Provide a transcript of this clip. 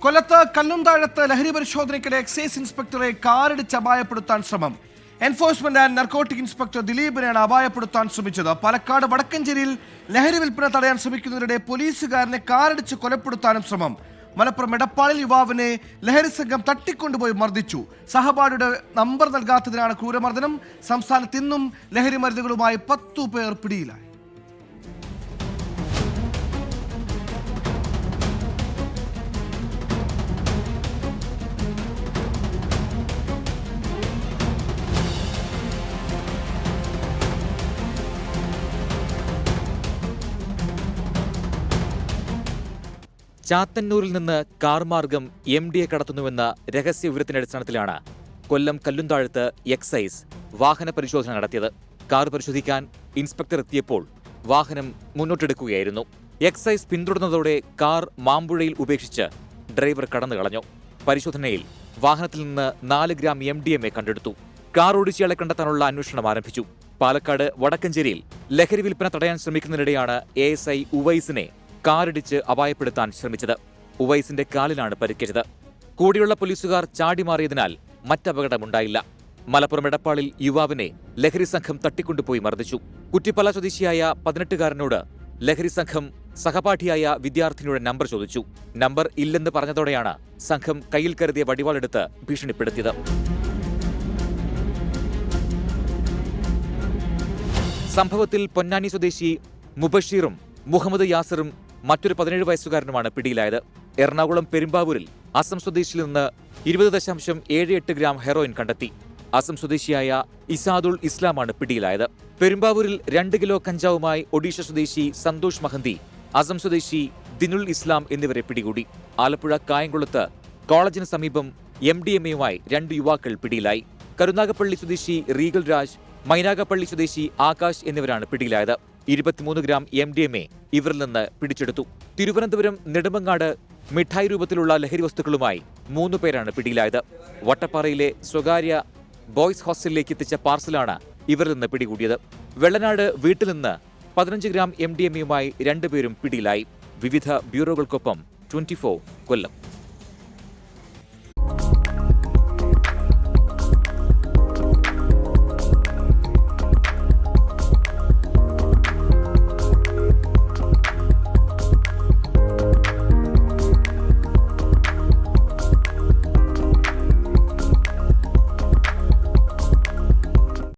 കൊല്ലത്ത് കല്ലുംതാഴത്ത് ലഹരി പരിശോധനയ്ക്കിടെ എക്സൈസ് ഇൻസ്പെക്ടറെ കാറിടിച്ച് അപായപ്പെടുത്താൻ ശ്രമം. എൻഫോഴ്സ്മെന്റ് ആൻഡ് നർക്കോട്ടിക് ഇൻസ്പെക്ടർ ദിലീപിനെയാണ് അപായപ്പെടുത്താൻ ശ്രമിച്ചത്. പാലക്കാട് വടക്കഞ്ചേരിയിൽ ലഹരി വിൽപ്പന തടയാൻ ശ്രമിക്കുന്നതിനിടെ പോലീസുകാരനെ കാറിടിച്ച് കൊലപ്പെടുത്താനും ശ്രമം. മലപ്പുറം എടപ്പാളിൽ യുവാവിനെ ലഹരി സംഘം തട്ടിക്കൊണ്ടുപോയി മർദ്ദിച്ചു. സഹപാഠിയുടെ നമ്പർ നൽകാത്തതിനാണ് ക്രൂരമർദ്ദനം. സംസ്ഥാനത്ത് ഇന്നും ലഹരി മരുന്നുകളുമായി 10 പേർ പിടിയിലായി. ചാത്തന്നൂരിൽ നിന്ന് കാർ മാർഗം MDA കടത്തുന്നുവെന്ന രഹസ്യ വിവരത്തിന്റെ അടിസ്ഥാനത്തിലാണ് കൊല്ലം കല്ലുംതാഴത്ത് എക്സൈസ് വാഹന പരിശോധന നടത്തിയത്. കാർ പരിശോധിക്കാൻ ഇൻസ്പെക്ടർ എത്തിയപ്പോൾ വാഹനം മുന്നോട്ടെടുക്കുകയായിരുന്നു. എക്സൈസ് പിന്തുടർന്നതോടെ കാർ മാമ്പുഴയിൽ ഉപേക്ഷിച്ച് ഡ്രൈവർ കടന്നു കളഞ്ഞു. പരിശോധനയിൽ വാഹനത്തിൽ നിന്ന് 4 ഗ്രാം MDMA കണ്ടെടുത്തു. കാർ ഓടിച്ചയാളെ കണ്ടെത്താനുള്ള അന്വേഷണം ആരംഭിച്ചു. പാലക്കാട് വടക്കഞ്ചേരിയിൽ ലഹരി വിൽപ്പന തടയാൻ ശ്രമിക്കുന്നതിനിടെയാണ് ASI ഉവൈസിനെ കാറിടിച്ച് അപായപ്പെടുത്താൻ ശ്രമിച്ചത്. ഉവൈസിന്റെ കാലിലാണ് പരിക്കേറ്റത്. കൂടെയുള്ള പോലീസുകാർ ചാടിമാറിയതിനാൽ മറ്റപകടമുണ്ടായില്ല. മലപ്പുറം എടപ്പാളിൽ യുവാവിനെ ലഹരി സംഘം തട്ടിക്കൊണ്ടുപോയി മർദ്ദിച്ചു. കുറ്റിപ്പല സ്വദേശിയായ 18-കാരനോട് ലഹരി സംഘം സഹപാഠിയായ വിദ്യാർത്ഥിനിയുടെ നമ്പർ ചോദിച്ചു. നമ്പർ ഇല്ലെന്ന് പറഞ്ഞതോടെയാണ് സംഘം കയ്യിൽ കരുതിയ വടിവാളെടുത്ത് ഭീഷണിപ്പെടുത്തിയത്. സംഭവത്തിൽ പൊന്നാനി സ്വദേശി മുബഷീറും മുഹമ്മദ് യാസറും മറ്റൊരു 17 വയസ്സുകാരനുമാണ് പിടിയിലായത്. എറണാകുളം പെരുമ്പാവൂരിൽ അസം സ്വദേശിയിൽ നിന്ന് 20.78 ഗ്രാം ഹെറോയിൻ കണ്ടെത്തി. അസം സ്വദേശിയായ ഇസാദുൾ ഇസ്ലാമാണ് പിടിയിലായത്. പെരുമ്പാവൂരിൽ 2 കിലോ കഞ്ചാവുമായി ഒഡീഷ സ്വദേശി സന്തോഷ് മഹന്തി, അസം സ്വദേശി ദിനുൽ ഇസ്ലാം എന്നിവരെ പിടികൂടി. ആലപ്പുഴ കായംകുളത്ത് കോളേജിന് സമീപം MDMAയുമായി 2 യുവാക്കൾ പിടിയിലായി. കരുനാഗപ്പള്ളി സ്വദേശി റീഗൽ രാജ്, മൈനാഗപ്പള്ളി സ്വദേശി ആകാശ് എന്നിവരാണ് പിടിയിലായത്. 23 ഗ്രാം MDMA ഇവരിൽ നിന്ന് പിടിച്ചെടുത്തു. തിരുവനന്തപുരം നെടുമങ്ങാട് മിഠായി രൂപത്തിലുള്ള ലഹരി വസ്തുക്കളുമായി 3 പേരാണ് പിടിയിലായത്. വട്ടപ്പാറയിലെ സ്വകാര്യ ബോയ്സ് ഹോസ്റ്റലിലേക്ക് എത്തിച്ച പാർസലാണ് ഇവരിൽ നിന്ന് പിടികൂടിയത്. വെള്ളനാട് വീട്ടിൽ നിന്ന് 15 ഗ്രാം MDMAയുമായി 2 പേരും പിടിയിലായി. വിവിധ ബ്യൂറോകൾക്കൊപ്പം 24 കൊല്ലം.